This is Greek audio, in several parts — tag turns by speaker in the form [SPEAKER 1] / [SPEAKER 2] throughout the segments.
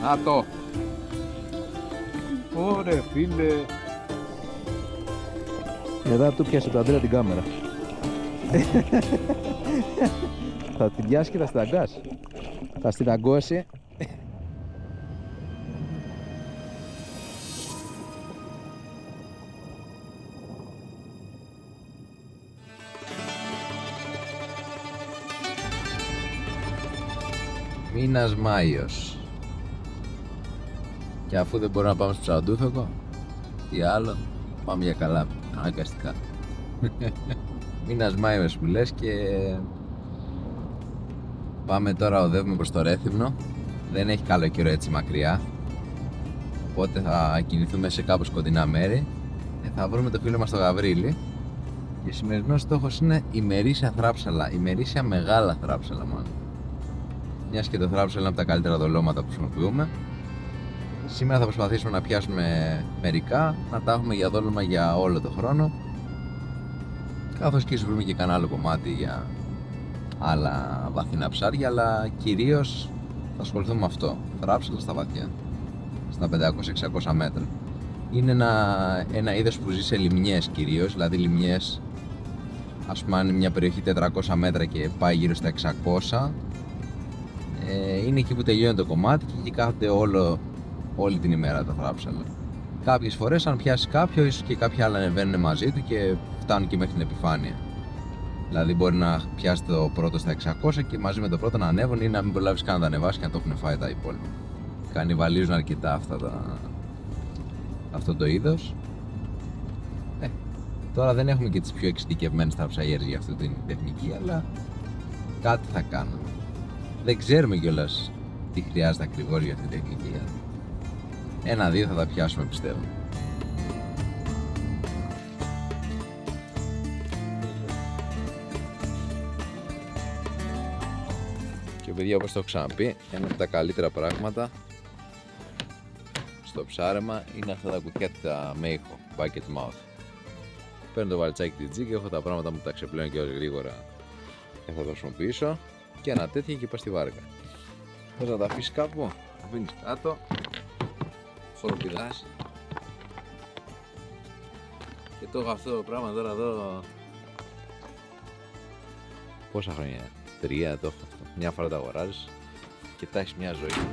[SPEAKER 1] Να το. Ωρε φίλε.
[SPEAKER 2] Μετά του πιάσε το Αντρέα την κάμερα. Θα την πιάσει και θα στην αγκάσει. Θα στην αγκώσει.
[SPEAKER 3] Μήνας Μάιος. Και αφού δεν μπορούμε να πάμε στο Ψαροντούφεκο, τι άλλο, πάμε για καλά, αναγκαστικά. Μήνας Μάιος που λες και πάμε τώρα, οδεύουμε προς το Ρέθυμνο. Δεν έχει καλό καιρό έτσι μακριά, οπότε θα κινηθούμε σε κάπως κοντινά μέρη. Θα βρούμε το φίλο μας το Γαβρίλη και σημερινός στόχος είναι ημερήσια θράψαλα, ημερήσια μεγάλα θράψαλα μάλλον. Μιας και το θράψαλα είναι από τα καλύτερα δολώματα που χρησιμοποιούμε. Σήμερα θα προσπαθήσουμε να πιάσουμε μερικά, να τα έχουμε για δόλωμα για όλο το χρόνο, καθώς και βρούμε και κανένα άλλο κομμάτι για άλλα βαθύνα ψάρια, αλλά κυρίως θα ασχοληθούμε με αυτό, θράψαλα στα βαθιά, στα 500-600 μέτρα. Είναι ένα είδος που ζει σε λιμνιές κυρίως, δηλαδή λιμνιές, ας πούμε αν είναι μια περιοχή 400 μέτρα και πάει γύρω στα 600, είναι εκεί που τελειώνει το κομμάτι και εκεί κάθονται όλη την ημέρα τα θράψαλα. Κάποιες φορές αν πιάσει κάποιο, ίσως και κάποια άλλα ανεβαίνουν μαζί του και φτάνουν και μέχρι την επιφάνεια. Δηλαδή μπορεί να πιάσει το πρώτο στα 600 και μαζί με το πρώτο να ανέβουν ή να μην προλάβεις καν να τα ανεβάσει και να το έχουν φάει τα υπόλοιπα. Κανιβαλίζουν αρκετά αυτό το είδος. Τώρα δεν έχουμε και τις πιο εξειδικευμένες θραψαγέρες για αυτή την τεχνική, αλλά κάτι θα κάνουμε. Δεν ξέρουμε κιόλας τι χρειάζεται ακριβώς για αυτή την τεχνική. Ένα-δύο θα τα πιάσουμε, πιστεύω. Και παιδιά, όπως το έχω ξαναπεί, ένα από τα καλύτερα πράγματα στο ψάρεμα είναι αυτά τα κουτιά τα Meiho Bucket Mouth. Παίρνω το βαλτσάκι της τζίκα, έχω τα πράγματα μου τα ξεπλένω και όσο γρήγορα και θα το χρησιμοποιήσω. Και ένα τέτοιο και πάω στη βάρκα. Θες να τα αφήσεις κάπου, αφήνεις κάτω, φοροπηδάς. Και το έχω αυτό το πράγμα τώρα εδώ. Πόσα χρόνια, 3 το έχω αυτό. Μια φορά το αγοράζεις και τα έχεις μια ζωή.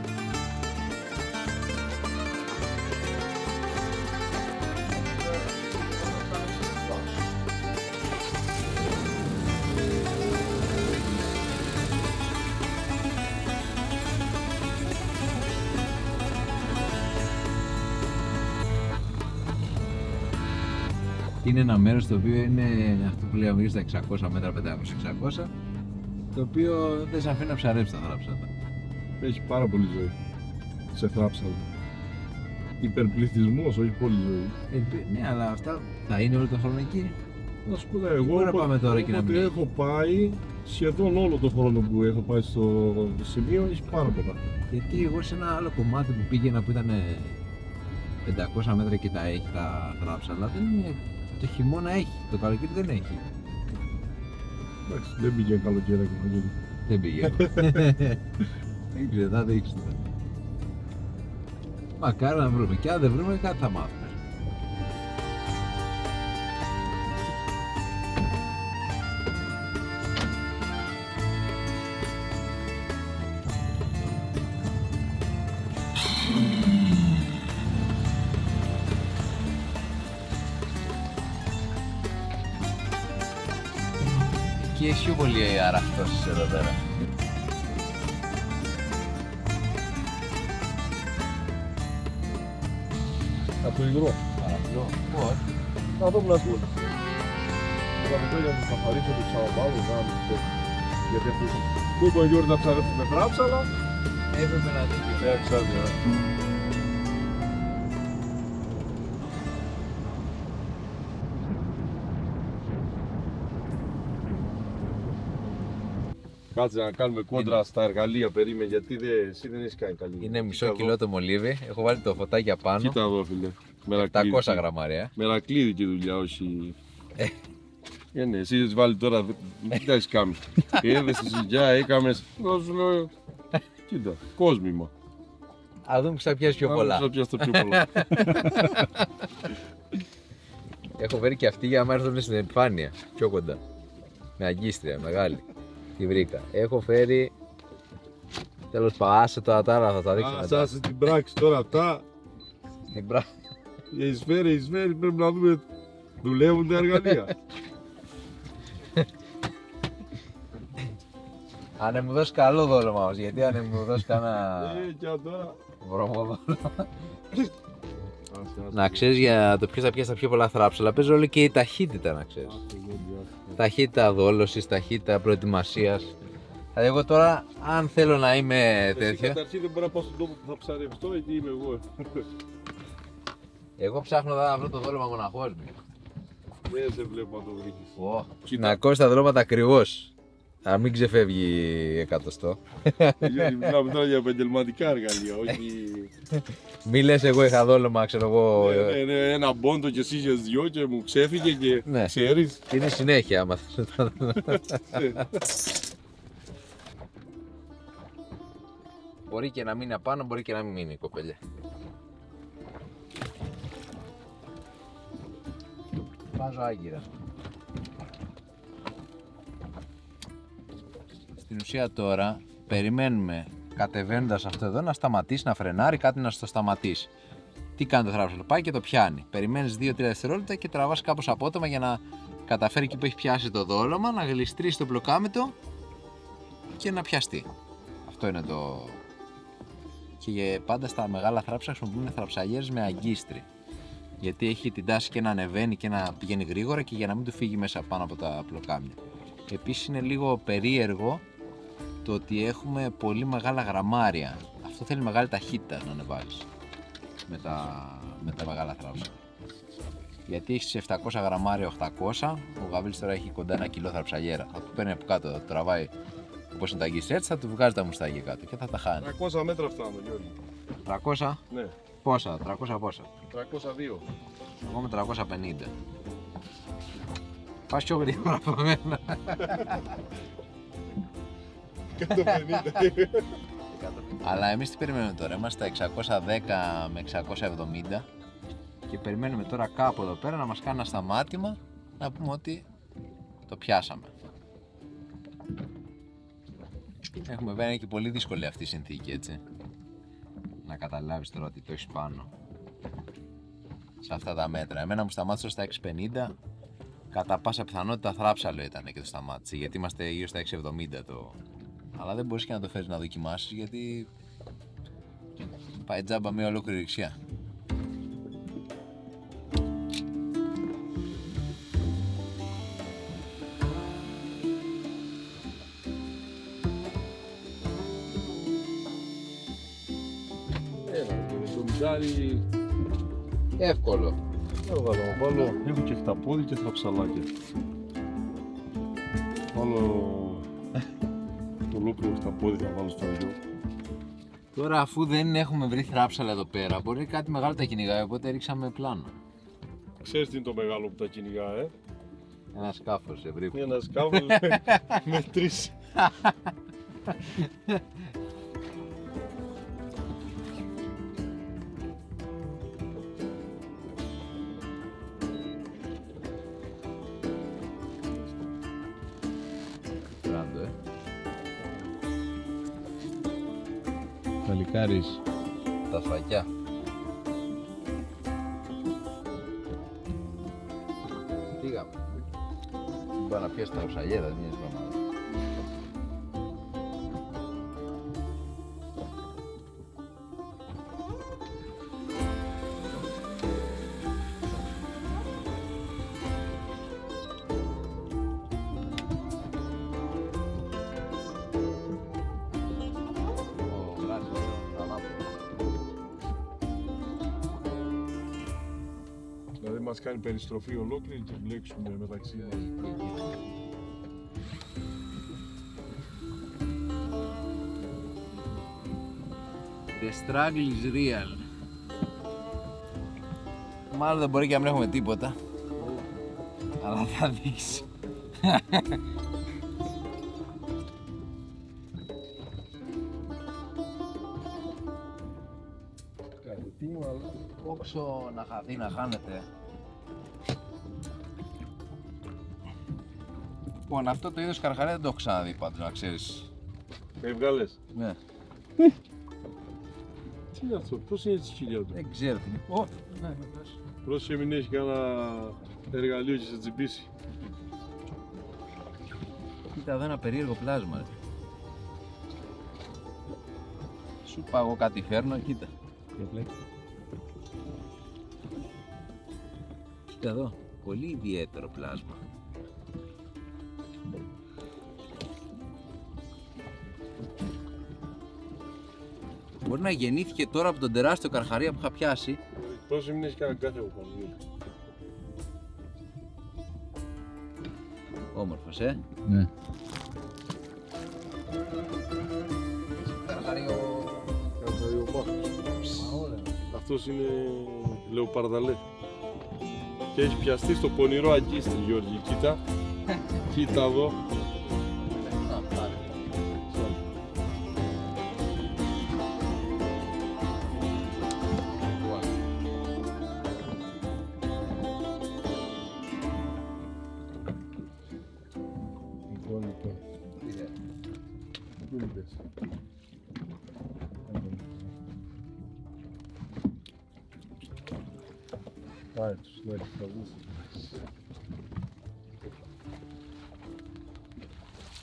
[SPEAKER 3] Είναι ένα μέρος το οποίο είναι αυτό που λέγαμε στα 600 μέτρα, 500-600, το οποίο δεν σε αφήνει να ψαρέψει τα θράψαλα.
[SPEAKER 4] Έχει πάρα πολύ ζωή σε θράψαλα. Υπερπληθυσμός, όχι πολύ ζωή.
[SPEAKER 3] Ναι, αλλά αυτά θα είναι όλο το χρόνο εκεί.
[SPEAKER 4] Να σου πω, εγώ
[SPEAKER 3] να πάμε τώρα και να μην
[SPEAKER 4] έχω πάει σχεδόν όλο το χρόνο που έχω πάει στο σημείο, έχει πάρα πολλά.
[SPEAKER 3] Γιατί εγώ σε ένα άλλο κομμάτι που πήγαινα που ήταν 500 μέτρα και τα έχει τα θράψαλα, δεν είναι. Το χειμώνα έχει, το καλοκαίρι δεν έχει.
[SPEAKER 4] Εντάξει, δεν πήγε καλοκαίρι ακόμα.
[SPEAKER 3] Δεν πήγε. Δεν ξέρω, θα δείξουμε. Μακάρι να βρούμε, και αν δεν βρούμε κάτι θα μάθουμε. Και έχει πιο πολύ αραχτώσεις εδώ πέρα.
[SPEAKER 4] Από το υγρό.
[SPEAKER 3] Αραχτό, πώς?
[SPEAKER 4] Να δούμε να πούμε. Θα μου πει για να τους καθαρίσω το ξαβάλω, γιατί αυτούς που τον Γιώργο να ψαρέψει με θράψαλα.
[SPEAKER 3] Έπρεπε να δείξει.
[SPEAKER 4] Ξέρετε. Κάτσε να κάνουμε κόντρα στα εργαλεία, περίμενε, γιατί εσύ δεν έχεις κάνει καλή.
[SPEAKER 3] Είναι μισό κιλό το μολύβι, έχω βάλει το φωτάκι απάνω.
[SPEAKER 4] Κοίτα εδώ, φίλε.
[SPEAKER 3] 700 γραμμάρια.
[SPEAKER 4] Μερακλείδικη δουλειά, όχι. Ναι, εσύ έχεις βάλει τώρα, τι τα έχεις κάνει. Έδες τη ζυγιά, έκαμες, σου λέω, κοίτα, κόσμημα.
[SPEAKER 3] Α δούμε θα πιάσει πιο πολλά.
[SPEAKER 4] Θα πιάσει πιο πολλά.
[SPEAKER 3] Έχω φέρει και αυτή για να έρθουν στην επιφάνεια. Πιο κοντά. Με αγκίστρια, μεγάλη. Τη βρήκα. Έχω φέρει. Τέλος πάσε τώρα θα τα δείξω.
[SPEAKER 4] Άσε στην πράξη τώρα αυτά.
[SPEAKER 3] Στην πράξη.
[SPEAKER 4] Οι σφαίρες πρέπει να δούμε. Δουλεύουν τα εργαλεία.
[SPEAKER 3] Αν μου δώσει καλό δόλωμα όμως, γιατί αν μου δώσει κανένα
[SPEAKER 4] Και τώρα.
[SPEAKER 3] βρωμόδολο. Να ξέρεις για το ποιος θα πιάσει τα πιο πολλά θράψαλα, παίζει όλο και η ταχύτητα να ξέρεις. Ταχύτητα δόλωσης, ταχύτητα προετοιμασίας. Δηλαδή εγώ τώρα αν θέλω να είμαι τέτοιο.
[SPEAKER 4] Καταρχήν δεν μπορώ να πάω στον τόπο που θα ψαρευτώ, εκεί είμαι εγώ.
[SPEAKER 3] Εγώ ψάχνω να βρω το δόλωμα μοναχός μου.
[SPEAKER 4] Δεν σε βλέπω να το βρεις.
[SPEAKER 3] Να κόβεις τα δρόματα ακριβώς. Να μην ξεφεύγει εκατοστό.
[SPEAKER 4] Μιλάμε τώρα για επαγγελματικά εργαλεία, όχι.
[SPEAKER 3] Μη λες εγώ είχα δόλωμα, ξέρω εγώ.
[SPEAKER 4] Ένα μπόντο και εσύ είχες δυο και μου ξέφυγε και ξέρεις.
[SPEAKER 3] Είναι συνέχεια άμα θες. Μπορεί και να μείνει απάνω, μπορεί και να μην μείνει η κοπέλια. Βάζω άγκυρα. Στην ουσία τώρα περιμένουμε κατεβαίνοντας αυτό εδώ να σταματήσει, να φρενάρει, κάτι να στο σταματήσει. Τι κάνει το θράψαλο, πάει και το πιάνει. Περιμένεις 2-3 δευτερόλεπτα και τραβάς κάπως απότομα για να καταφέρει εκεί που έχει πιάσει το δόλωμα, να γλιστρήσει το πλοκάμετο και να πιαστεί. Αυτό είναι το... Και πάντα στα μεγάλα θράψαλα χρησιμοποιούν θραψαλιέρες με αγκίστρι. Γιατί έχει την τάση και να ανεβαίνει και να πηγαίνει γρήγορα και για να μην του φύγει μέσα πάνω από τα πλοκάμια. Επίσης είναι λίγο περίεργο το ότι έχουμε πολύ μεγάλα γραμμάρια. Αυτό θέλει μεγάλη ταχύτητα να ανεβάλεις με τα μεγάλα θράψαλα. Γιατί έχει 700 γραμμάρια 800, ο Γαβρίλης τώρα έχει κοντά 1 κιλό θραψαλιέρα. Θα του παίρνει από κάτω, θα του τραβάει όπως είναι τα αγκίστρια, έτσι θα του βγάζει τα μουστάκια κάτω και θα τα χάνει.
[SPEAKER 4] 300 μέτρα φτάνω, Γιώργη.
[SPEAKER 3] 300?
[SPEAKER 4] Ναι.
[SPEAKER 3] Πόσα, 300 πόσα?
[SPEAKER 4] 302.
[SPEAKER 3] Εγώ με 350. Πας πιο γρήγορα από μένα.
[SPEAKER 4] 150.
[SPEAKER 3] Αλλά εμείς τι περιμένουμε τώρα, είμαστε στα 610 με 670 και περιμένουμε τώρα κάπου εδώ πέρα να μας κάνει ένα σταμάτημα να πούμε ότι το πιάσαμε. Έχουμε βέβαια και πολύ δύσκολη αυτή η συνθήκη, έτσι. Να καταλάβεις τώρα ότι το έχεις πάνω σε αυτά τα μέτρα. Εμένα μου σταμάτησε στα 650, κατά πάσα πιθανότητα θράψαλο ήταν και το σταμάτησε, γιατί είμαστε γύρω στα 670 το... Αλλά δεν μπορείς και να το φέρεις να δοκιμάσεις, γιατί πάει τζάμπα μια ολόκληρη ρηξιά.
[SPEAKER 4] Το μιζάρι
[SPEAKER 3] Εύκολο.
[SPEAKER 4] Έχω και χταπόδι και θραψαλάκια. Βάλω το ολόκληρο χταπόδι θα βάλω στο αργό.
[SPEAKER 3] Τώρα αφού δεν έχουμε βρει θράψαλα εδώ πέρα, μπορεί κάτι μεγάλο τα κυνηγάει, οπότε ρίξαμε πλάνο.
[SPEAKER 4] Ξέρεις τι είναι το μεγάλο που τα κυνηγά,
[SPEAKER 3] Ένα σκάφος ευρύ.
[SPEAKER 4] Ένα σκάφος με 3.
[SPEAKER 2] Παλικάρις.
[SPEAKER 3] Τα σφακιά. Πήγαμε. Μην πάω να πιέσει την αψαλιέρα, δεν είναι πράγματα.
[SPEAKER 4] Δηλαδή μας κάνει περιστροφή ολόκληρη και μπλέξουμε μεταξύ μας.
[SPEAKER 3] The struggle is real. Μάλλον δεν μπορεί και να μην έχουμε τίποτα. Αλλά θα δείξει.
[SPEAKER 4] Τι μάλλον.
[SPEAKER 3] Όξο να χαθεί, να χάνεται. Λοιπόν, αυτό το είδος καρχαρία δεν το έχω ξαναδεί πάντως, να ξέρεις.
[SPEAKER 4] Με βγάλες.
[SPEAKER 3] Ναι.
[SPEAKER 4] Τι είναι αυτό, πώς είναι έτσι χιλιά του.
[SPEAKER 3] Δεν ξέρω τι είναι. Ω, ναι, πες.
[SPEAKER 4] Πρόσεχε μην έχει κανένα εργαλείο και σε τσιμπήσει.
[SPEAKER 3] Κοίτα εδώ ένα περίεργο πλάσμα. Ρε. Σου πάω εγώ κάτι φέρνω, κοίτα. Κοίτα εδώ, πολύ ιδιαίτερο πλάσμα. Μπορεί να γεννήθηκε τώρα από τον τεράστιο καρχαρία που είχα πιάσει.
[SPEAKER 4] Πρόσεχε μην έχει κανένα κάθε εγώ πάνω.
[SPEAKER 3] Όμορφος,
[SPEAKER 2] Ναι.
[SPEAKER 4] Αυτός είναι λεοπαρδαλέ. Και έχει πιαστεί στο πονηρό αγκίστη, Γιώργη. Κοίτα. Κοίτα εδώ.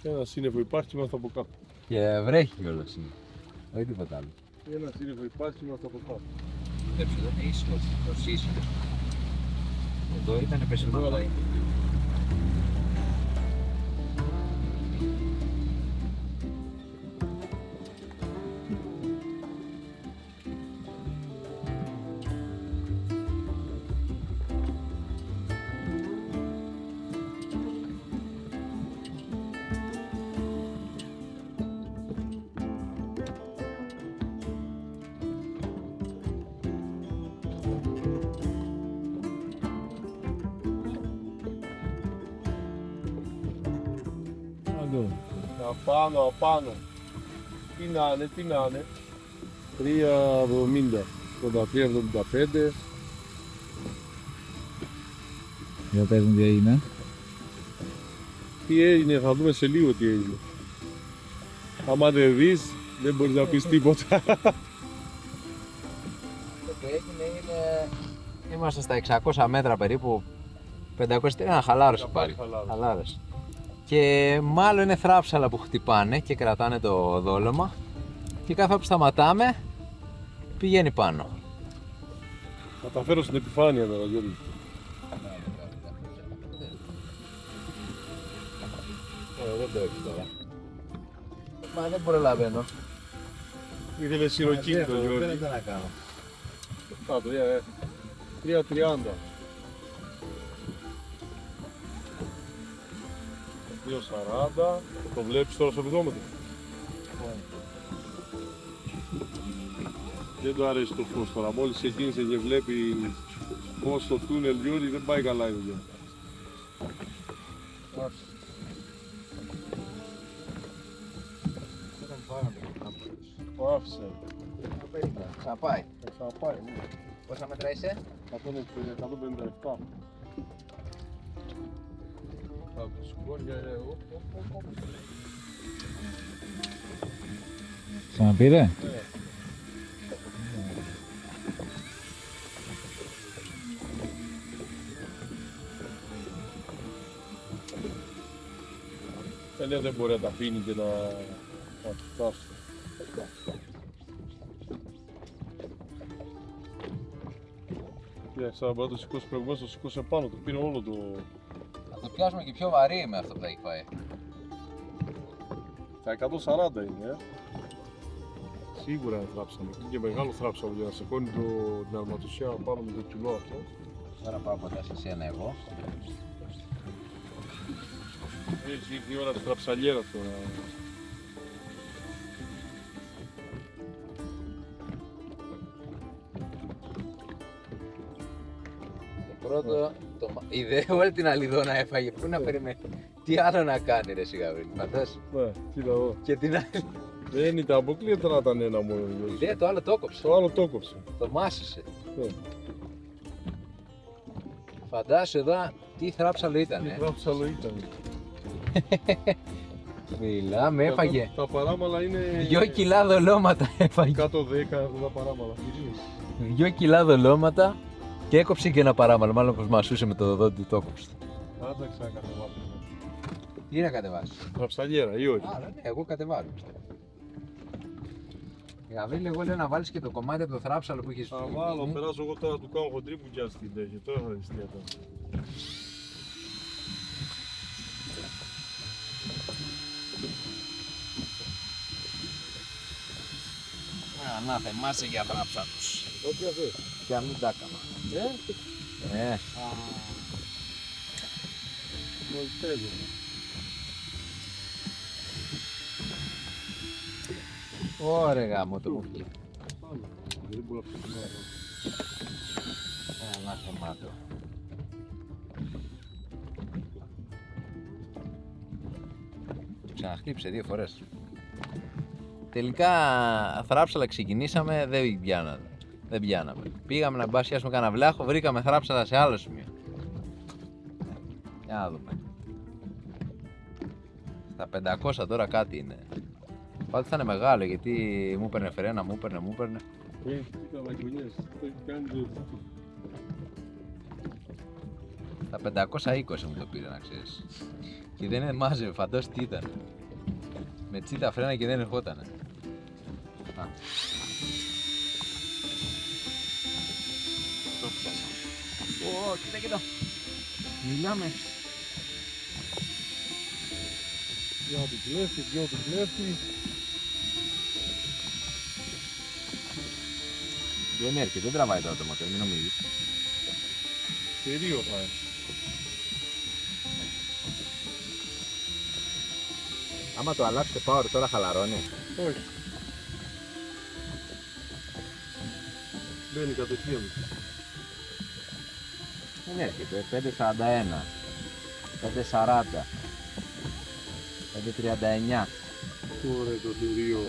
[SPEAKER 4] Ένα σύννεφο υπάρχει, είμαστε από κάτω.
[SPEAKER 3] Και βρέχει κιόλας είναι. Όχι τίποτα άλλο.
[SPEAKER 4] Ένα σύννεφο υπάρχει, είμαστε από κάτω.Έψε,
[SPEAKER 3] δεν είναι ήσυχος, το ήσυχος. Εδώ ήταν πεσμένο.
[SPEAKER 4] Απάνω. Τι να είναι. 3,70. 83,75.
[SPEAKER 2] Για πες μου τι έγινε.
[SPEAKER 4] Τι έγινε, θα δούμε σε λίγο τι έγινε. Άμα δεν δεις, δεν μπορείς να πεις τίποτα.
[SPEAKER 3] Το που έγινε είναι... Είμαστε στα 600 μέτρα περίπου. 500 ένα χαλάρωσε πάλι. Χαλάρωσε. Και μάλλον είναι θράψαλα που χτυπάνε και κρατάνε το δόλωμα. Και κάθε φορά που σταματάμε, πηγαίνει πάνω.
[SPEAKER 4] Θα τα φέρω στην επιφάνεια τώρα, Γιώργη.
[SPEAKER 3] Δεν το έχει τώρα. Μα δεν προλαβαίνω.
[SPEAKER 4] Ήθελε σιροκίνητο, Γιώργη.
[SPEAKER 3] Δεν να κάνω.
[SPEAKER 4] Κάτω, 3,30. 2,40. Το βλέπεις τώρα στο βιδόμετρο. Δεν του αρέσει το φως τώρα. Μόλις ξεκίνησε και βλέπει φως στο τούνελ, Γιώργη, δεν πάει καλά η δουλειά. Το άφησε.
[SPEAKER 3] Θα πάει.
[SPEAKER 4] Θα πάει, ναι.
[SPEAKER 3] Πόσα μέτρα είσαι?
[SPEAKER 4] 157.
[SPEAKER 2] Ξαναπήρε.
[SPEAKER 4] Δεν μπορεί να τα αφήνει και να φτάσει. Σαν να το σηκώσει προηγουμένως, το σηκώσει επάνω, το πήρε όλο το...
[SPEAKER 3] Θα το πιάσουμε και πιο βαρύ με αυτό που θα έχει πάει.
[SPEAKER 4] Τα 140 είναι, Σίγουρα είναι θράψαμε. Είναι και μεγάλο θράψαμε για να σηκώνει την αρματοσιά πάνω με το κιλό αυτό.
[SPEAKER 3] Τώρα πάω κοντά σε σένα εγώ.
[SPEAKER 4] Έχει ήρθε η ώρα της θραψαλιέρας τώρα.
[SPEAKER 3] Πρώτο, ιδέα όλη την αλιδόνα έφαγε. Πού να περιμένει. Τι άλλο να κάνει ρε Σιγαβρίλη, φαντάσου.
[SPEAKER 4] Ναι, κοίτα εδώ.
[SPEAKER 3] Και την άλλη.
[SPEAKER 4] Δεν ήταν, αποκλείεται να ήταν ένα μόνο.
[SPEAKER 3] Ναι, το άλλο το έκοψε.
[SPEAKER 4] Το άλλο το έκοψε.
[SPEAKER 3] Το μάσησε.
[SPEAKER 4] Ναι.
[SPEAKER 3] Φαντάσου εδώ τι θράψαλο ήταν.
[SPEAKER 4] Τι θράψαλο ήταν.
[SPEAKER 3] Μιλάμε, έφαγε.
[SPEAKER 4] Τα παράμαλα είναι.
[SPEAKER 3] 2 κιλά δολώματα έφαγε.
[SPEAKER 4] 110 τα παράμαλα.
[SPEAKER 3] 2 κιλά δολώματα και έκοψε και ένα παράμαλο. Μάλλον πως μασούσε με το δόντι του το έκοψε.
[SPEAKER 4] Άντα ξανακατεβάσω.
[SPEAKER 3] Τι να κατεβάσει.
[SPEAKER 4] Θραψαλιέρα ή όχι.
[SPEAKER 3] Άρα ναι, εγώ κατεβάζω. Γαβρίλη, εγώ λέω να βάλεις και το κομμάτι από το θράψαλο που έχεις.
[SPEAKER 4] Θα βάλω, περάσω εγώ τώρα του κάνω χοντρή που κι την τέχει. Τώρα θα δεις τι έκανε.
[SPEAKER 3] Να θεμάσαι για θράψαλους.
[SPEAKER 4] Όποια θες.
[SPEAKER 3] Και αν μην τα έκανα.
[SPEAKER 4] Μόλις παίζω.
[SPEAKER 3] Ωραία γάμο το κουφί.
[SPEAKER 4] Δεν μπορώ να φύγω.
[SPEAKER 3] Να θεμάτω. Ξαναχτύψε 2 φορές. Τελικά θράψαλα ξεκινήσαμε, δεν πιάναμε. Πήγαμε να μπασιάσουμε κανένα βλάχο, βρήκαμε θράψαλα σε άλλο σημείο. Για να δούμε. Στα 500 τώρα κάτι είναι. Πάντως θα είναι μεγάλο γιατί μου έπαιρνε φρένα, μου έπαιρνε.
[SPEAKER 4] Τι καλαγωνιές, το έχει κάνει το.
[SPEAKER 3] Στα 520 μου το πήρε να ξέρεις. Και δεν είναι μάζευε, φαντός τι ήταν. Με τσίτα φρένα και δεν ερχότανε. Να. Το πιάσα. Ω, κοίτα. Μιλάμε.
[SPEAKER 4] Δυο του κλέφτη, δυο του κλέφτη.
[SPEAKER 3] Δεν έρχεται, δεν τραβάει τώρα το μοτέρ, μην νομίζεις.
[SPEAKER 4] Περίο θα είναι.
[SPEAKER 3] Άμα το αλλάξετε power τώρα χαλαρώνει.
[SPEAKER 4] Όχι. Μπαίνει κατευθείαν.
[SPEAKER 3] Δεν έρχεται, 5.41, 5.40, 5.39,
[SPEAKER 4] Ωραία το θηρίο.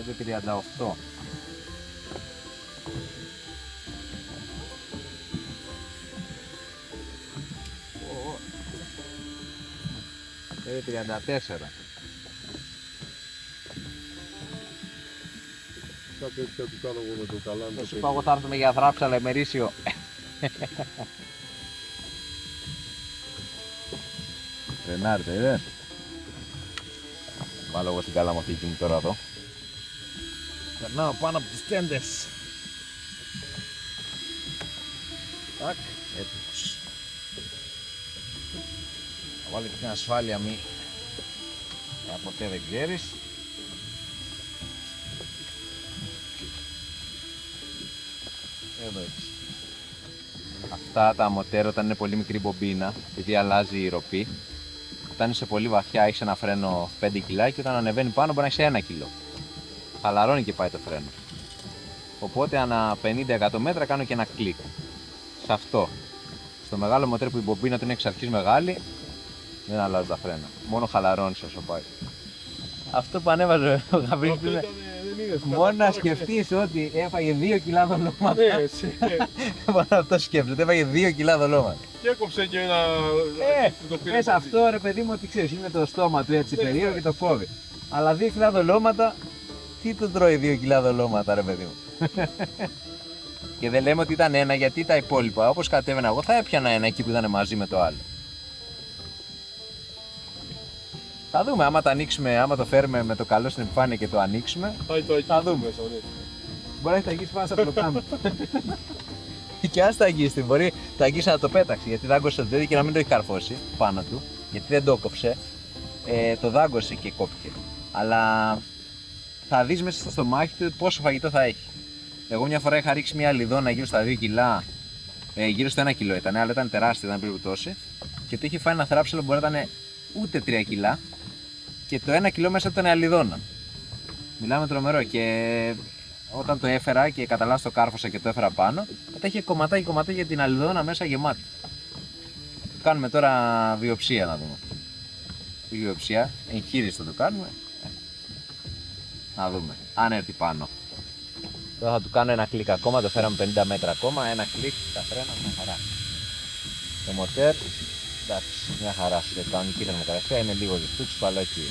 [SPEAKER 3] 5.38. Είναι 34.
[SPEAKER 4] Κάτι έτσι θα του κάνω εγώ με το καλάμι.
[SPEAKER 3] Θα σου πω εγώ θα έρθουμε για θράψαλα ημερήσιο. Ρενάρτε, είδες. Βάλω εγώ στην καλαμοθήκη μου τώρα εδώ. Περνάω πάνω από τις τέντες. Τάκ, έτοιμος. Θα βάλω και την ασφάλεια μη. Ποτέ δεν ξέρεις. Εδώ έτσι. Αυτά τα μοτέρ όταν είναι πολύ μικρή μπομπίνα, επειδή αλλάζει η ροπή, όταν είσαι πολύ βαθιά έχεις ένα φρένο 5 κιλά και όταν ανεβαίνει πάνω μπορεί να έχεις 1 κιλό. Χαλαρώνει και πάει το φρένο. Οπότε ανά 50-100 μέτρα κάνω και ένα κλικ. Σε αυτό. Στο μεγάλο μοτέρ που η μπομπίνα του είναι εξ αρχής μεγάλη, δεν αλλάζουν τα φρένα. Μόνο χαλαρώνεις όσο πάει. Αυτό που ανέβαζε ο Γαβρίλης είναι μόνο να σκεφτείς ότι έφαγε 2 κιλά δολώματα.
[SPEAKER 4] Ναι, έτσι.
[SPEAKER 3] Μόνο αυτό σκέφτεται, έφαγε 2 κιλά δολώματα.
[SPEAKER 4] Και έκοψε και ένα.
[SPEAKER 3] Πες αυτό ρε παιδί μου ότι ξέρεις, είναι το στόμα του έτσι περίεργο και το κόβει. Αλλά 2 κιλά δολώματα, τι του τρώει 2 κιλά δολώματα ρε παιδί μου. Και δεν λέμε ότι ήταν ένα γιατί τα υπόλοιπα, όπως κατέβαινα εγώ, θα έπιανα ένα εκεί που ήταν μαζί με το άλλο. Θα δούμε, άμα το ανοίξουμε, άμα το φέρουμε με το καλό στην επιφάνεια και το ανοίξουμε, θα δούμε. Μπορεί να έχει αγγίσει πάνω στα πλοκάμια. Και αν τα αγγίσει, μπορεί το αγγίσει να το πέταξε, γιατί δάγκωσε το δένει και να μην το έχει καρφώσει πάνω του, γιατί δεν το κόψε, το δάγκωσε και κόπηκε. Αλλά θα δεις μέσα στο στομάχι του πόσο φαγητό θα έχει. Εγώ μια φορά είχα ρίξει μια λιδόνα γύρω στα 2 κιλά, γύρω στο 1 κιλό ήταν, αλλά ήταν τεράστια, ήταν περίπου τόση, και το είχε φάει ένα θράψαλο που μπορεί να ήταν ούτε 3 κιλά και το 1 κιλό μέσα ήταν αλιδόνα. Μιλάμε τρομερό και όταν το έφερα και καταλάβω το κάρφωσα και το έφερα πάνω, μετά είχε κομματάκι για την αλιδόνα μέσα γεμάτη. Κάνουμε τώρα βιοψία να δούμε. Βιοψία, εγχείρηση θα το κάνουμε. Να δούμε. Αν έρθει πάνω. Τώρα θα του κάνω ένα κλικ ακόμα, το φέραμε 50 μέτρα ακόμα. Ένα κλικ, τα φρένα, μια χαρά. Το μοτέρ, εντάξει, μια χαρά. Σε κανονική θερμοκρασία είναι λίγο ζεστούτσο, αλλά εκεί.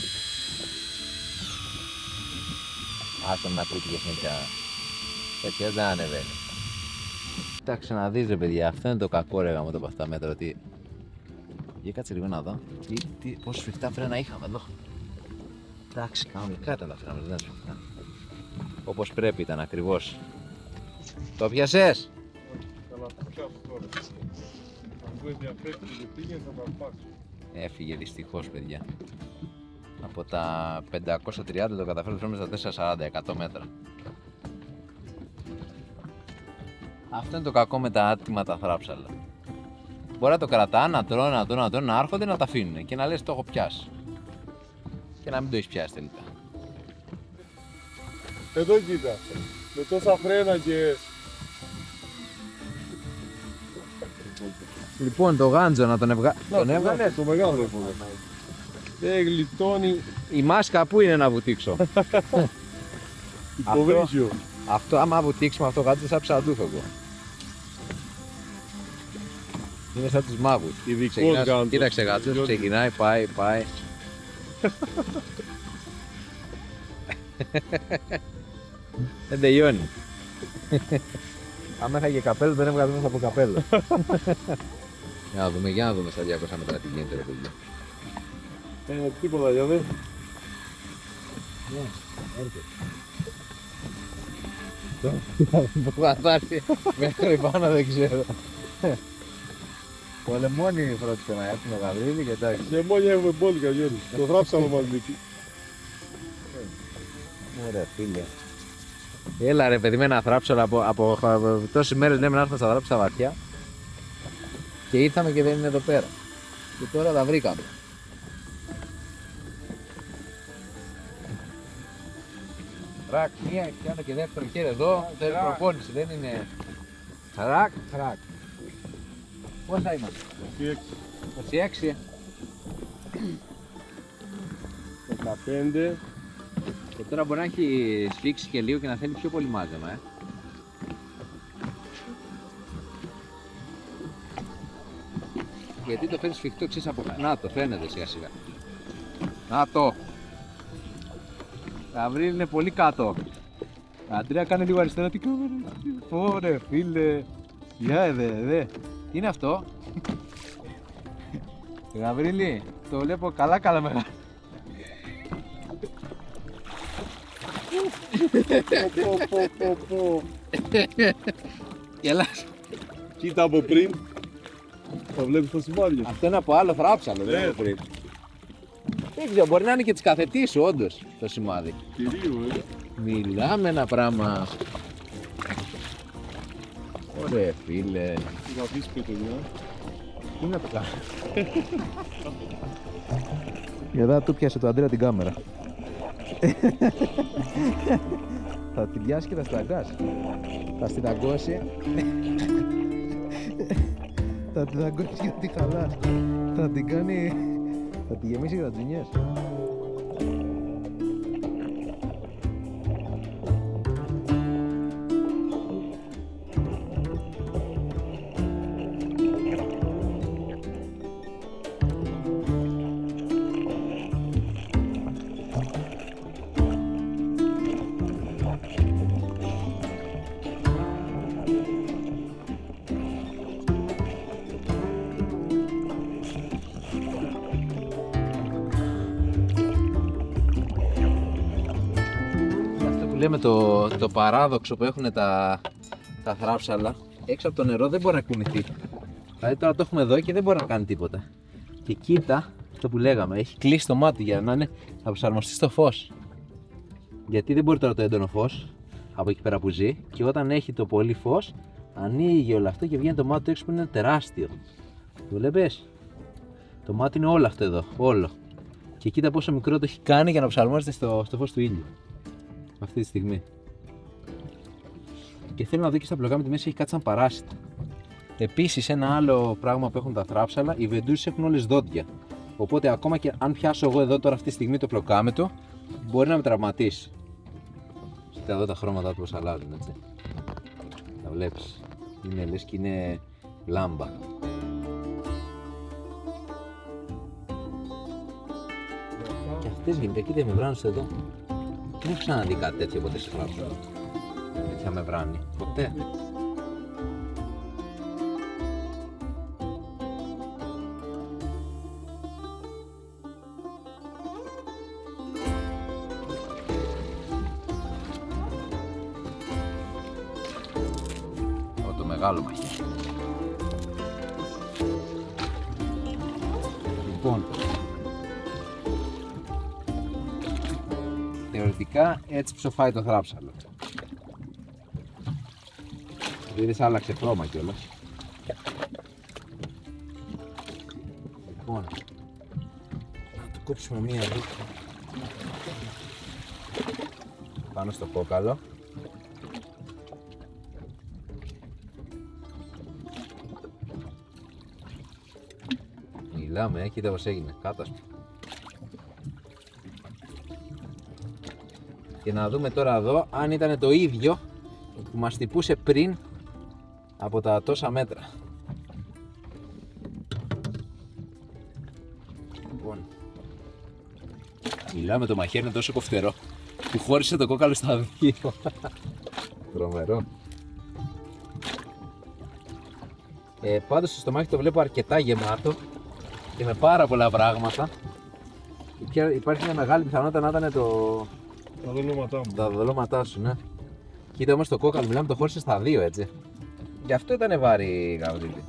[SPEAKER 3] Άσο να ακούει και συνέχεια. Έτσι δεν ανεβαίνει. Κοιτάξτε να δεις ρε παιδιά, αυτό είναι το κακό ρε γάμο το από αυτά τα μέτρα. Ότι... Για κάτσε λίγο να δω. Πόσο σφιχτά φρένα είχαμε εδώ. Εντάξει, κανονικά ήταν τα φρένα μας, δεν είναι σφιχτά. Όπως πρέπει ήταν ακριβώς. Το πιάσες?
[SPEAKER 4] Καλά, θα πιάσω τώρα. Αν μου ενδιαφέρει και πήγαινε θα τα πάρω.
[SPEAKER 3] Έφυγε δυστυχώς παιδιά. Από τα 530 το καταφέραμε στα 440, 100 μέτρα. Αυτό είναι το κακό με τα άτιμα τα θράψαλα. Μπορεί να το κρατάνε, να τρώνε, να άρχονται, να τα αφήνουν και να λες το έχω πιάσει. Και να μην το έχεις πιάσει τελικά.
[SPEAKER 4] Εδώ κοίτα, με τόσα φρένα και...
[SPEAKER 3] Λοιπόν, το γάντζο να τον έβγαλε.
[SPEAKER 4] Το μεγάλο ρε πούμε. Δεν γλιτώνει
[SPEAKER 3] Η μάσκα πού είναι να βουτήξω?
[SPEAKER 4] υποβρύχιο.
[SPEAKER 3] Αυτό άμα βουτήξουμε αυτό γάντζο σαν ψαντούφεγγο. Είναι σαν τους μάγους.
[SPEAKER 4] Ειδικός γάντζος.
[SPEAKER 3] Κοίταξε γάντζος, ξεκινάει, πάει. Δεν τελειώνει. Άμα έφαγε καπέλο δεν έβγαζε μέσα από καπέλο. Για να δούμε στα 200 μέτρα τι γίνεται ρε παιδιά.
[SPEAKER 4] Τίποτα για δε.
[SPEAKER 3] Πού θα έρθει μέχρι πάνω δεν ξέρω. Πολεμόνι φρόντισε να έρθει με Γαβρίλη και εντάξει.
[SPEAKER 4] Σε μόνοι έχουμε μπόλικα Γιώργη. Το θράψαμε μας δίκη.
[SPEAKER 3] Ωραία φίλε. Έλα ρε παιδί με ένα θράψαλο από τόσες μέρες λέμε να έρθουμε στα θράψα βαθιά. Και ήρθαμε και δεν είναι εδώ πέρα. Και τώρα τα βρήκαμε. Ρακ, μία και άλλο και δεύτερο χέρι εδώ, θέλει προπόνηση, δεν είναι... Ρακ. Πώς θα είμαστε? 26.
[SPEAKER 4] 15.
[SPEAKER 3] Και τώρα μπορεί να έχει σφίξει και λίγο και να θέλει πιο πολύ μάζεμα, Γιατί το φέρνει σφιχτό εξής από... Να το, φαίνεται σιγά σιγά. Να το. Γαβρίλη είναι πολύ κάτω. Αντρέα κάνε λίγο αριστερά την κάμερα. Ωρε φίλε. Για δε. Τι είναι αυτό? Γαβρίλη, το βλέπω καλά μεγάλο. Γελάς.
[SPEAKER 4] Κοίτα από πριν. Το βλέπεις το σημάδι.
[SPEAKER 3] Αυτό είναι από άλλο θράψαλο, δεν είναι από πριν. Δεν ξέρω, μπορεί να είναι και της καθετής σου όντως το σημάδι.
[SPEAKER 4] Κυρίου,
[SPEAKER 3] Μιλάμε ένα πράγμα. Ωραία φίλε.
[SPEAKER 4] Τι θα πεις παιδιά.
[SPEAKER 3] Τι να το κάνω?
[SPEAKER 2] Εδώ του πιάσε το Αντρέα την κάμερα. Θα την πιάσει και θα σταγκάσει. Θα στην αγκώσει. Θα την αγκώσει και θα τη χαλάσει. Θα την κάνει... Θα τη γεμίσει για τα τζινιές.
[SPEAKER 3] Λέμε το παράδοξο που έχουν τα θράψαλα, έξω από το νερό δεν μπορεί να κουνηθεί. Δηλαδή τώρα το έχουμε εδώ και δεν μπορεί να κάνει τίποτα. Και κοίτα αυτό που λέγαμε, έχει κλείσει το μάτι για να προσαρμοστεί στο φως. Γιατί δεν μπορεί τώρα το έντονο φως από εκεί πέρα που ζει, και όταν έχει το πολύ φως ανοίγει όλο αυτό και βγαίνει το μάτι έξω που είναι τεράστιο. Το βλέπεις? Το μάτι είναι όλο αυτό εδώ, όλο. Και κοίτα πόσο μικρό το έχει κάνει για να προσαρμόζεται στο φως του ήλιου. Αυτή τη στιγμή. Και θέλω να δω και στα πλοκά με τη μέση έχει κάτι σαν παράσιτα. Επίσης ένα άλλο πράγμα που έχουν τα θράψαλα, οι βεντούζες έχουν όλες δόντια. Οπότε ακόμα και αν πιάσω εγώ εδώ τώρα αυτή τη στιγμή το πλοκάμετρο, μπορεί να με τραυματίσει. Κοίτα εδώ τα χρώματα του πως αλλάζουν, έτσι. Τα βλέπεις. Είναι λες και είναι λάμπα. Και αυτές γίνεται, κοίτα οι μεμβράνες εδώ. Δεν έχω ξαναδεί κάτι τέτοιο ποτέ σε φράψα. Τέτοια μεμβράνη. Ποτέ. Το μεγάλο μαχαίρι. Λοιπόν, θεωρητικά έτσι ψοφάει το θράψαλο. Είδες, άλλαξε χρώμα κιόλας. Λοιπόν, να του κόψουμε μία εδώ πάνω στο κόκαλο. Μιλάμε, κοίτα πως έγινε, κάτασπρο. Και να δούμε τώρα εδώ αν ήταν το ίδιο που μας τυπούσε πριν από τα τόσα μέτρα. Λοιπόν, μιλάμε, το μαχαίρι είναι τόσο κοφτερό που χώρισε το κόκαλο στα δύο. Τρομερό. Πάντως στο στομάχι το βλέπω αρκετά γεμάτο και με πάρα πολλά πράγματα. Και υπάρχει μια μεγάλη πιθανότητα να ήταν
[SPEAKER 4] Τα δολώματά μου.
[SPEAKER 3] τα δολώματά σου, ναι. Κοίτα όμως το κόκαλο, μιλάμε, το χώρισε στα δύο, έτσι. Γι' αυτό ήταν βάρη, Γαβρίλη.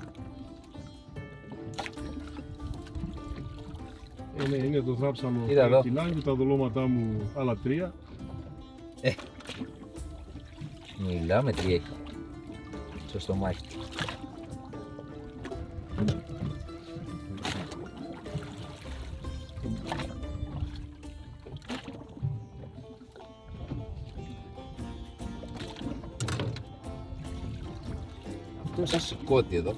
[SPEAKER 4] Είναι το θράψαλο
[SPEAKER 3] Κοίτα εδώ.
[SPEAKER 4] κιλά, είναι τα δολώματά μου άλλα 3.
[SPEAKER 3] Μιλάμε, τι έχει στο στομάχι του. Αυτό είναι σαν σηκώτη εδώ.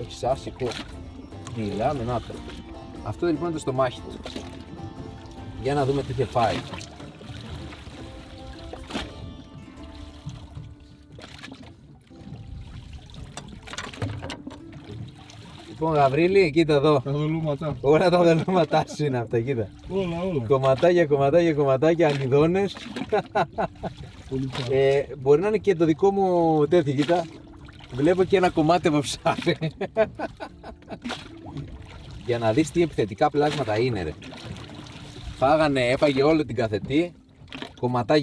[SPEAKER 3] Όχι σαν σηκώτη. Μιλάμε, να το. Αυτό λοιπόν είναι το στομάχι του. Για να δούμε τι είχε φάει. Λοιπόν, Γαβρίλη, κοίτα εδώ.
[SPEAKER 4] Τα δολώματά.
[SPEAKER 3] Όλα τα δελώματά σου είναι αυτά, κοίτα.
[SPEAKER 4] Όλα.
[SPEAKER 3] Κομματάκια, αλιδόνες.
[SPEAKER 4] Πολύ καλά.
[SPEAKER 3] Μπορεί να είναι και το δικό μου τέτοιο, κοίτα. Βλέπω και ένα κομμάτι από ψάρι. Για να δεις τι επιθετικά πλάσματα είναι, ρε. Έφαγε όλη την καθετή.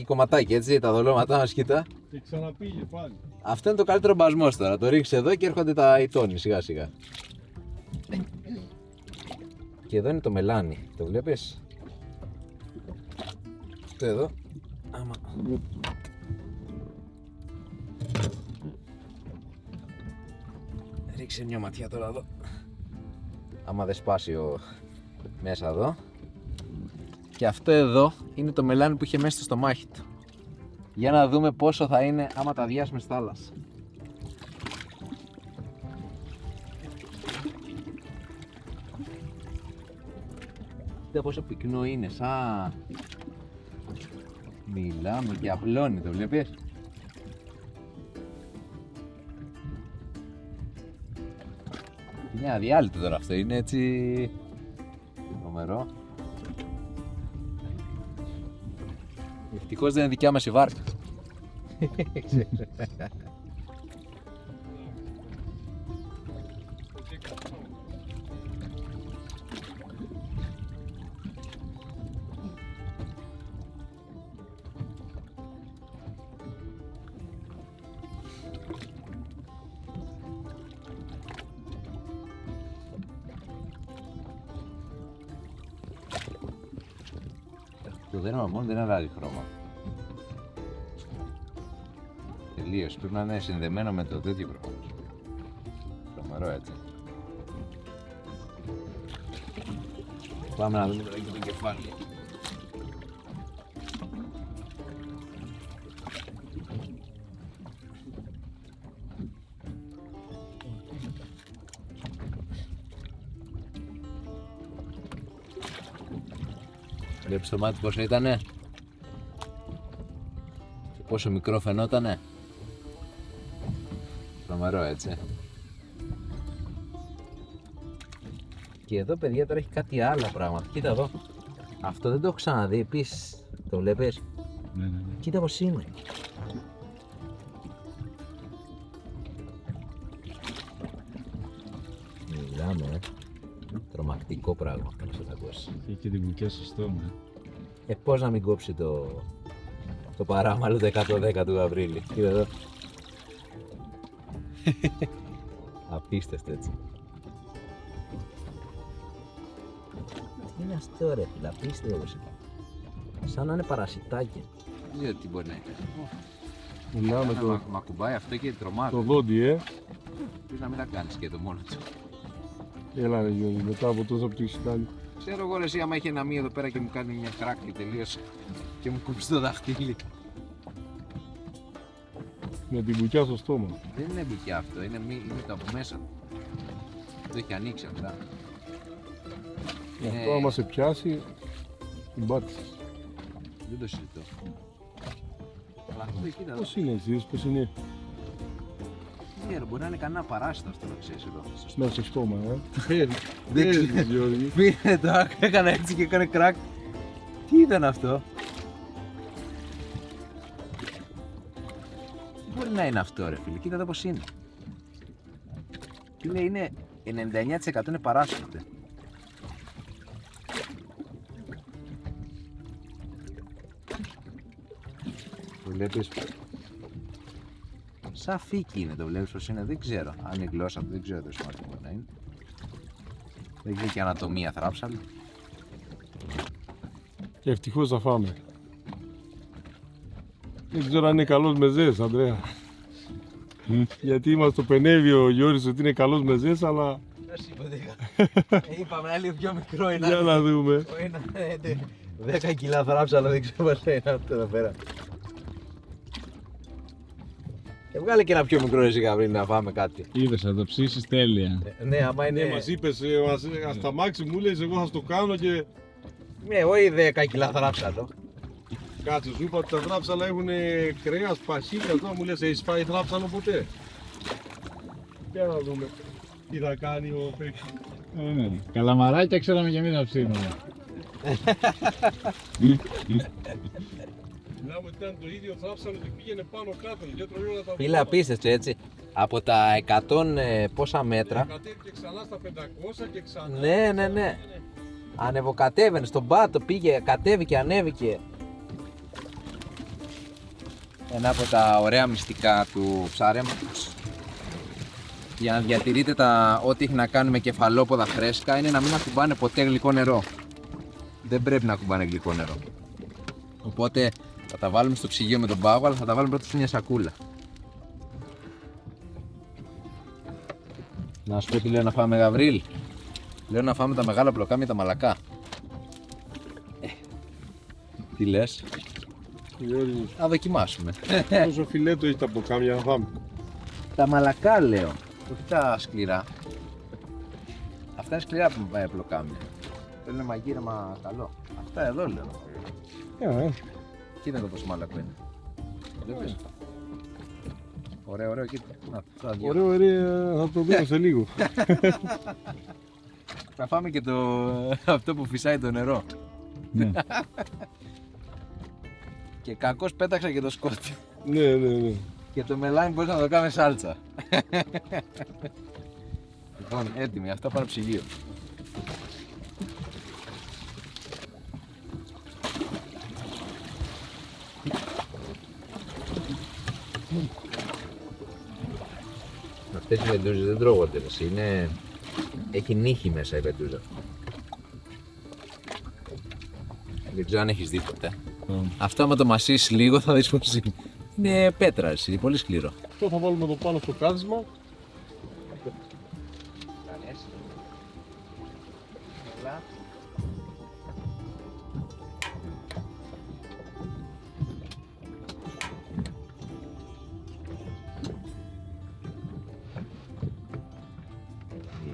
[SPEAKER 3] Κομματάκι, έτσι, τα δολώματά μας, κοίτα.
[SPEAKER 4] Και ξαναπήγε πάλι.
[SPEAKER 3] Αυτό είναι το καλύτερο μπασμός τώρα. Το ρίξεις εδώ και έρχονται οι τόνοι σιγά σιγά. Και εδώ είναι το μελάνι. Το βλέπεις? Αυτό εδώ. Άμα... Ρίξε μια ματιά τώρα εδώ. Άμα δεν σπάσει μέσα εδώ. Και αυτό εδώ είναι το μελάνι που είχε μέσα στο στομάχι του. Για να δούμε πόσο θα είναι άμα τα διάσουμε στη θάλασσα. Κοίτα πόσο πυκνό είναι, σαν... Μιλάμε και απλώνει, το βλέπεις? Είναι αδιάλειτο τώρα αυτό, είναι έτσι... Τρομερό. Ευτυχώς δεν είναι δικιά μας η βάρκα. Το δένωμα μόνο δεν αλλάζει χρώμα. Τελείως, πρέπει να είναι συνδεμένο με το τέτοιο χρώμα. Τρομερό, έτσι. Πάμε να δούμε τώρα και το κεφάλι. Βλέπεις το μάτι πόσο ήτανε? πόσο μικρό φαινότανε. Τρομερό, έτσι. Και εδώ, παιδιά, τώρα έχει κάτι άλλα πράγματα. Κοίτα εδώ. Αυτό δεν το έχω ξαναδεί επίσης. Το βλέπεις?
[SPEAKER 1] Ναι.
[SPEAKER 3] Κοίτα πως είναι. Μιλάμε, τρομακτικό πράγμα αυτό να σας ακούσει.
[SPEAKER 1] Έχει και την κουκιά στο στόμα.
[SPEAKER 3] Πώς να μην κόψει το παράμαλο το 110 του Γαβρίλη. Κοίτα εδώ. Απίστευτο, έτσι. Τι είναι αυτό, ρε φίλε, απίστευτο όπως είναι. Σαν να είναι παρασιτάκι. Δεν ξέρω τι μπορεί να είναι.
[SPEAKER 4] Μιλάμε
[SPEAKER 3] Μ' ακουμπάει αυτό και τρομάζει.
[SPEAKER 4] το δόντι,
[SPEAKER 3] Πεις να μην τα κάνεις και το μόνο του.
[SPEAKER 4] Έλα ρε Γιώργη, μετά από τόσο που το έχεις κάνει.
[SPEAKER 3] Ξέρω εγώ, ρε, εσύ άμα είχε ένα μία εδώ πέρα και μου κάνει μια κράκλη τελείως και μου κόψει το δαχτύλι.
[SPEAKER 4] Με την κουκιά στο στόμα.
[SPEAKER 3] Δεν είναι μπουκιά αυτό, είναι το από μέσα. Το έχει ανοίξει αυτά.
[SPEAKER 4] Αυτό άμα σε πιάσει, την πάτησες.
[SPEAKER 3] Δεν το συζητώ. Αλλά αυτό κοίτα εδώ.
[SPEAKER 4] Πώς είναι εσύ, πώς είναι
[SPEAKER 3] Δεν ξέρω, μπορεί να είναι κανένα παράσιτο αυτό, να ξέρεις εδώ.
[SPEAKER 4] μέσα στο στόμα,
[SPEAKER 3] Δεν
[SPEAKER 4] ξέρω Γιώργη.
[SPEAKER 3] Πήγαινε το έκανα έτσι και έκανε κρακ. Τι ήταν αυτό? Τι μπορεί να είναι αυτό, ρε φίλε, κοίτα εδώ πως είναι. Είναι 99% είναι παράσιτο. Το βλέπεις. Σαν φύκι είναι, το βλέπεις πως είναι, δεν ξέρω. Αν είναι γλώσσα του, δεν ξέρω το σημαντικό μπορεί να είναι. Δεν έχει και ανατομία θράψαλη.
[SPEAKER 4] Και ευτυχώς θα φάμε. Δεν ξέρω αν είναι καλός μεζές, Ανδρέα. Γιατί μας το πενεύει ο Γιώργης ότι είναι καλός μεζές, αλλά
[SPEAKER 3] Δεν σου είπαμε να είναι λίγο πιο μικρό.
[SPEAKER 4] για να δούμε.
[SPEAKER 3] 10 κιλά θράψαλο, δεν ξέρω πώς είναι αυτό εδώ πέρα. Βγάλε και ένα πιο μικρό εσύ, Γαβρίλη, να φάμε κάτι.
[SPEAKER 1] Είδες, θα το ψήσεις τέλεια.
[SPEAKER 3] Ναι, άμα είναι.
[SPEAKER 4] Ναι, μας είπες, στα μάξι μου λες, εγώ θα στο κάνω και
[SPEAKER 3] Ναι, όχι 10 κιλά θράψαλο.
[SPEAKER 4] κάτσε, σου είπα ότι τα θράψαλα έχουν κρέας, παχύτητα, τώρα μου λες, έχεις φάει θράψαλο ποτέ. Για να δούμε τι θα κάνει ο παίκτης.
[SPEAKER 1] Ναι. Καλαμαράκια ξέραμε και εμείς να ψήνουμε.
[SPEAKER 4] Μιλάμε ότι ήταν το ίδιο θράψαλο και πήγαινε πάνω κάτω, και έτρωγε όλα τα
[SPEAKER 3] Φίλε, απίστευτο, έτσι. Από τα 100 πόσα μέτρα.
[SPEAKER 4] Κατέβηκε ξανά στα 500 και ξανά.
[SPEAKER 3] Ναι. Ανεβοκατέβαινε στον πάτο, πήγε, κατέβηκε, ανέβηκε. Ένα από τα ωραία μυστικά του ψάρεματος για να διατηρείτε ό,τι έχει να κάνει με κεφαλόποδα φρέσκα είναι να μην ακουμπάνε ποτέ γλυκό νερό. Δεν πρέπει να ακουμπάνε γλυκό νερό. Οπότε θα τα βάλουμε στο ψυγείο με τον πάγο, αλλά θα τα βάλουμε πρώτα σε μια σακούλα. Να σου πω τι λέω να φάμε, Γαβρίλ. Λέω να φάμε τα μεγάλα πλοκάμια, τα μαλακά. Τι λες?
[SPEAKER 4] Γιώργη,
[SPEAKER 3] Να δοκιμάσουμε.
[SPEAKER 4] πόσο φιλέτο έχει τα ποκάμια να φάμε.
[SPEAKER 3] Τα μαλακά λέω, όχι τα σκληρά. Αυτά είναι σκληρά πλοκάμια. Θέλουν μαγείρεμα καλό. Αυτά εδώ λέω. Κοίτα εδώ πόσο μαλακό είναι. Βλέπεις. Ωραίο, κοίτα. Να, αυτά δύο.
[SPEAKER 4] Ωραίο, θα το δούμε σε λίγο.
[SPEAKER 3] Θα φάμε και αυτό που φυσάει το νερό.
[SPEAKER 1] Ναι.
[SPEAKER 3] Και κακώς πέταξα και το σκότι.
[SPEAKER 4] Ναι.
[SPEAKER 3] Και το μελάνι μπορείς να το κάνεις σάλτσα. Λοιπόν, έτοιμοι, αυτά πάνε ψυγείο. Αυτές οι πετούζες δεν τρώγονται, έχει νύχη μέσα η πετούζα. Δεν ξέρω αν έχεις δει ποτέ. Αυτό άμα το μασίσεις λίγο θα δεις πως είναι. Είναι πέτρα, εσύ, πολύ σκληρό.
[SPEAKER 4] Αυτό θα βάλουμε εδώ πάνω στο κάθισμα.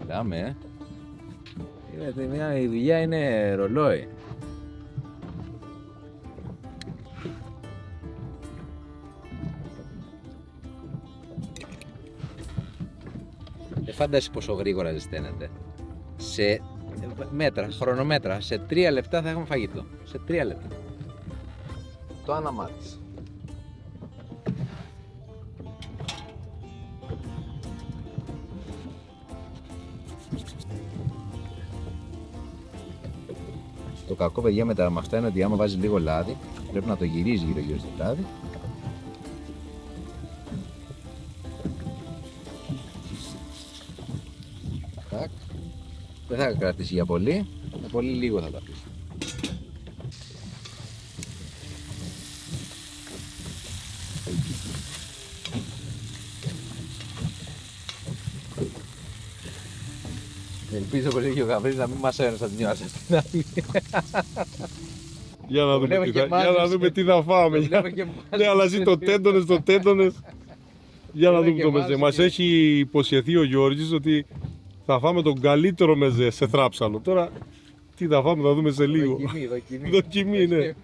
[SPEAKER 3] Μιλάμε, είδατε, η δουλειά είναι ρολόι. φάντασε πόσο γρήγορα ζεσταίνεται. Σε μέτρα, χρονομέτρα, σε 3 λεπτά θα έχουμε φαγητό. Σε 3 λεπτά. Το αναμάτισε. Το κακό, παιδιά, με αυτά είναι ότι άμα βάζει λίγο λάδι, πρέπει να το γυρίζει γύρω-γύρω στο λάδι. Τάκ. Δεν θα κρατήσει για πολύ, με πολύ λίγο θα τα αφήσει. Ελπίζω πως έχει ο Γαβρίλης να μην μας έρνει σαν την ώρα σας την άλλη.
[SPEAKER 4] Για να δούμε,
[SPEAKER 3] βλέπω
[SPEAKER 4] τι
[SPEAKER 3] και
[SPEAKER 4] θα,
[SPEAKER 3] εμάς,
[SPEAKER 4] για να
[SPEAKER 3] εσύ.
[SPEAKER 4] δούμε τι θα φάμε.
[SPEAKER 3] Βλέπω και εμάς.
[SPEAKER 4] Ναι, αλλά εσύ το τέντονες. Για να
[SPEAKER 3] Βλέπω
[SPEAKER 4] δούμε
[SPEAKER 3] και
[SPEAKER 4] το
[SPEAKER 3] εμάς,
[SPEAKER 4] μεζέ. Μας
[SPEAKER 3] και-
[SPEAKER 4] έχει υποσχεθεί ο Γιώργης ότι θα φάμε τον καλύτερο μεζέ σε θράψαλο. Τώρα τι θα φάμε θα δούμε σε λίγο.
[SPEAKER 3] Δοκιμή.
[SPEAKER 4] Δοκιμή, ναι.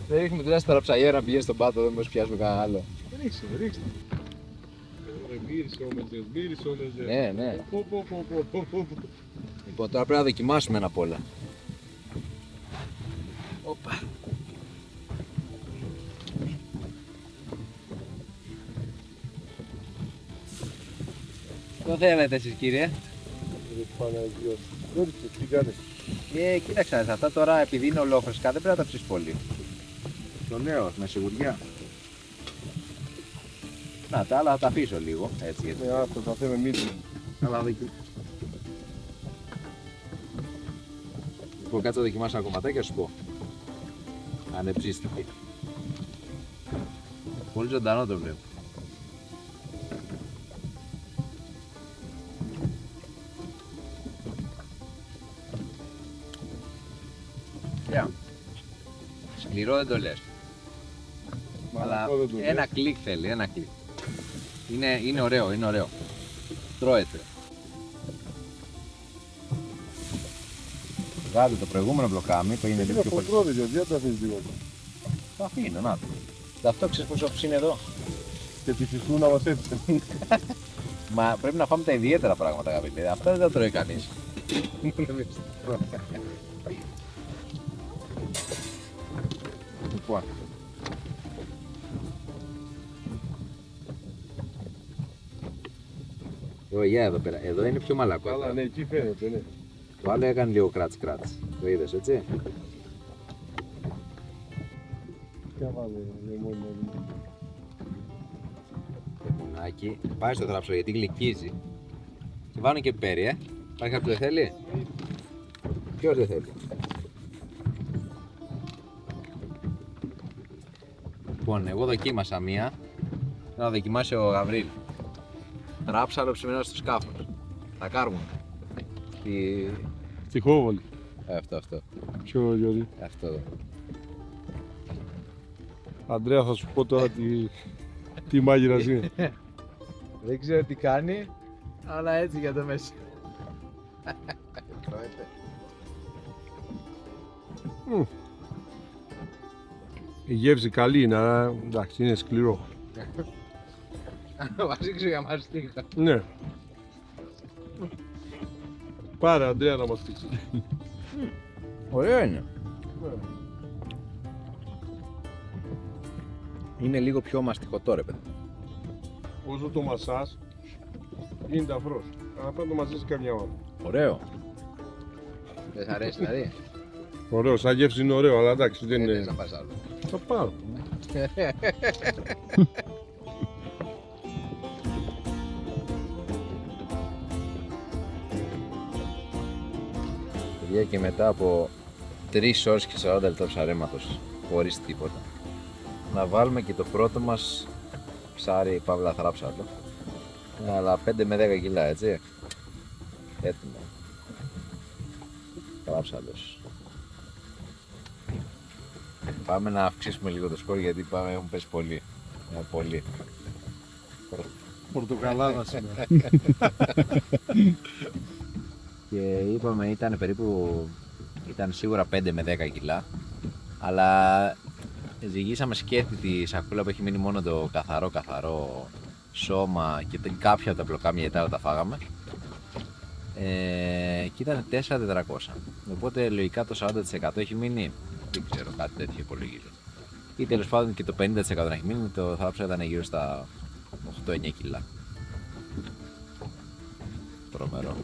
[SPEAKER 3] Δεν ρίχνουμε τουλάχιστον τα ραψαγιέρα να πηγαίνει στον πάτο, δεν μας πιάσουμε κανένα άλλο.
[SPEAKER 4] Ρίξτε. Μύρισε ο μεζέ.
[SPEAKER 3] Ναι, ναι.
[SPEAKER 4] Πω.
[SPEAKER 3] Λοιπόν, τώρα πρέπει να δοκιμάσουμε ένα απ' όλα. Οπα. Το θέλετε εσείς, κύριε.
[SPEAKER 4] Τι κάνεις?
[SPEAKER 3] Κοίταξε, αυτά τώρα επειδή είναι ολόφρεσκα δεν πρέπει να τα ψήσεις πολύ. Το λέω με σιγουριά. Να, τα άλλα θα τα αφήσω λίγο, έτσι γιατί.
[SPEAKER 4] Ναι, αυτό θα θέμε μύτη.
[SPEAKER 3] Αλλά δοκιμάσαι. Λοιπόν, κάτσε να δοκιμάσω ένα κομματάκι και σου πω. Αν εψίστηκε. Πολύ ζωντανό το βλέπω. Σκληρό δεν το λες. Αλλά ένα κλικ θέλει, ένα κλικ. Είναι ωραίο, είναι ωραίο. Τρώεται. Βγάλε το προηγούμενο μπλοκάμι που είναι λίγο πιο πολύ.
[SPEAKER 4] δεν τα αφήσεις λίγο.
[SPEAKER 3] Το αφήνω, να το. Αυτό ξέρεις πόσο όφης είναι εδώ.
[SPEAKER 4] Και τη φυσού να μας έτσι.
[SPEAKER 3] Μα πρέπει να φάμε τα ιδιαίτερα πράγματα, αγαπητέ. Αυτά δεν τα τρώει κανείς. Λοιπόν. Για εδώ πέρα. Εδώ είναι πιο μαλακό.
[SPEAKER 4] Καλά, ναι, εκεί φαίνεται, ναι.
[SPEAKER 3] Το άλλο έκανε λίγο κράτς. Το είδες, έτσι.
[SPEAKER 4] Και βάλε λεμόνι.
[SPEAKER 3] Λιμονάκι. Πάει στο θράψο γιατί γλυκίζει. Και βάνω και πιπέρι, Υπάρχει κάποιο που δεν θέλει. Ποιος δεν θέλει. Λοιπόν, εγώ δοκίμασα μία. Θέλω να δοκιμάσει ο Γαβρίλ. Ράψαλο ψημένο στο σκάφος. Τα κάρβουν.
[SPEAKER 4] Στη Χόβολη.
[SPEAKER 3] Αυτό.
[SPEAKER 4] Ποιο Γιώργη.
[SPEAKER 3] Αυτό εδώ.
[SPEAKER 4] Αντρέα, θα σου πω τώρα τι μάγειρας είναι.
[SPEAKER 3] Δεν ξέρω τι κάνει, αλλά έτσι για το μέσα.
[SPEAKER 4] Η γεύση καλή είναι, αλλά εντάξει, είναι σκληρό.
[SPEAKER 3] Βασίξω για μαστίχα.
[SPEAKER 4] Ναι. Πάρε, Αντρέα, να μας πείξει.
[SPEAKER 3] Ωραίο είναι. Είναι λίγο πιο μαστιχωτό, ρε παιδί.
[SPEAKER 4] Όσο το μασάς, γίνεται αφρός. Αλλά πρέπει να το μαζίσεις καμιά ώρα.
[SPEAKER 3] Ωραίο. Δεν σ' αρέσει δηλαδή.
[SPEAKER 4] Ωραίο, σαν γεύση είναι ωραίο, αλλά εντάξει, δεν
[SPEAKER 3] Δεν θες
[SPEAKER 4] είναι.
[SPEAKER 3] να πας άλλο.
[SPEAKER 4] Θα πάρω.
[SPEAKER 3] Παιδιά, και μετά από 3 ώρες και 40 λεπτά ψαρέματος, χωρίς τίποτα, να βάλουμε και το πρώτο μας ψάρι παύλα θράψαλο. Αλλά 5 με 10 κιλά, έτσι. Έτοιμο. Θράψαλος. Πάμε να αυξήσουμε λίγο το σκορ γιατί έχουν πέσει πολύ. Πολύ.
[SPEAKER 4] Πορτοκαλάδα σήμερα.
[SPEAKER 3] Και είπαμε ήταν σίγουρα 5 με 10 κιλά, αλλά ζυγίσαμε σκέτη τη σακούλα που έχει μείνει μόνο το καθαρό Σώμα και κάποια από τα πλοκάμια, γιατί άλλα τα φάγαμε. Και ήταν 4.400. Οπότε λογικά το 40% έχει μείνει. Δεν ξέρω, κάτι τέτοιο υπολογίζω. Ή τέλος πάντων και το 50% να έχει μείνει, το θράψα ήταν γύρω στα 8-9 κιλά. Τρομερό.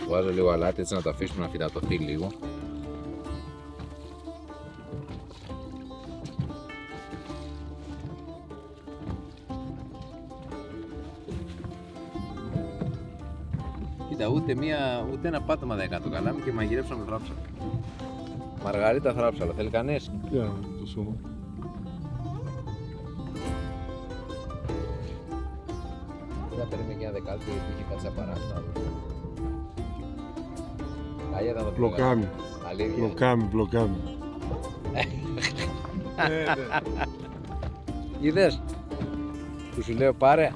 [SPEAKER 3] Βάζω λίγο αλάτι έτσι να το αφήσουμε να φυτατωθεί λίγο. Κοίτα, ούτε ένα πάτωμα δεν έκανε το καλάμι και μαγειρέψαμε θράψαλα. Μαργαρίτα θράψαλα, θέλει κανείς?
[SPEAKER 4] Για το σώμα.
[SPEAKER 3] Δεν παίρνουμε και ένα δεκάλεπτο γιατί είχε κάτσει απαράστα. Καλιά ήταν το
[SPEAKER 4] Πλοκάμι.
[SPEAKER 3] Αλήθεια.
[SPEAKER 4] Πλοκάμι.
[SPEAKER 3] Είδες που σου λέω πάρε.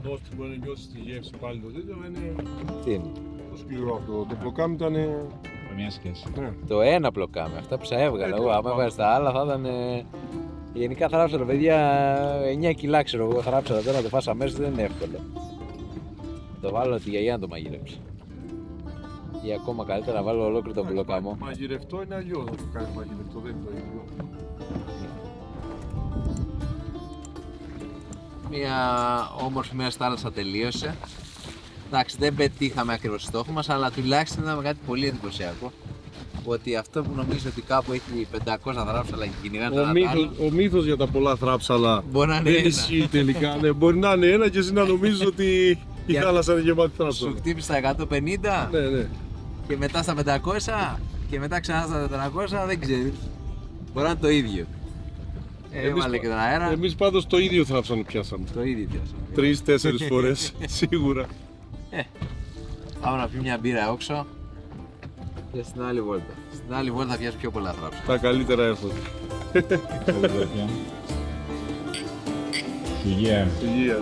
[SPEAKER 4] Νόστιμο είναι, νιώσεις τη γεύση πάλι το τέτοιο, είναι
[SPEAKER 3] Τι είναι?
[SPEAKER 4] το σκληρό αυτό. Το πλοκάμι ήταν...
[SPEAKER 1] Καμιά σχέση.
[SPEAKER 3] Το ένα πλοκάμι, αυτά που σα έβγαλα εγώ. Άμα έβγαλε τα άλλα θα ήταν. Γενικά θράψαλα, παιδιά, 9 κιλά ξέρω εγώ. Θράψαλα τώρα να το φας αμέσως δεν είναι εύκολο. Το βάλω τη γιαγιά να το μαγειρέψει. Ή ακόμα καλύτερα να βάλω ολόκληρο τον πλοκάμο.
[SPEAKER 4] Μαγειρευτό είναι αλλιώς να το κάνει μαγειρευτό, δεν είναι το ίδιο.
[SPEAKER 3] Μια όμορφη μέρα στη θάλασσα τελείωσε. Εντάξει, δεν πετύχαμε ακριβώς το στόχο μας, αλλά τουλάχιστον είδαμε κάτι πολύ εντυπωσιακό. Ότι αυτό που νομίζω ότι κάπου έχει 500 θράψαλα και κυνηγάνε τον Ατάλ.
[SPEAKER 4] Ο μύθος για τα πολλά θράψαλα
[SPEAKER 3] Μπορεί να είναι
[SPEAKER 4] δεν
[SPEAKER 3] ένα.
[SPEAKER 4] ισχύει τελικά. Ναι, μπορεί να είναι ένα και εσύ να νομίζεις ότι η θάλασσα είναι γεμάτη
[SPEAKER 3] Σου
[SPEAKER 4] θράψαλα.
[SPEAKER 3] χτύπησε στα 150
[SPEAKER 4] Ναι.
[SPEAKER 3] και μετά στα 500 και μετά ξανά στα 400, δεν ξέρεις. Μπορεί να είναι το ίδιο. Έβαλε και τον αέρα.
[SPEAKER 4] Εμείς πάντως το ίδιο θράψαλο πιάσαμε.
[SPEAKER 3] Το ίδιο πιάσαμε.
[SPEAKER 4] 3-4 φορές σίγουρα.
[SPEAKER 3] Πάμε να πιούμε μια μπύρα όξο και στην άλλη βόλτα. Στην άλλη βόλτα θα πιάσω πιο πολλά θράψαλα.
[SPEAKER 4] Τα καλύτερα έρχονται.
[SPEAKER 1] Υγεία.
[SPEAKER 4] Υγεία.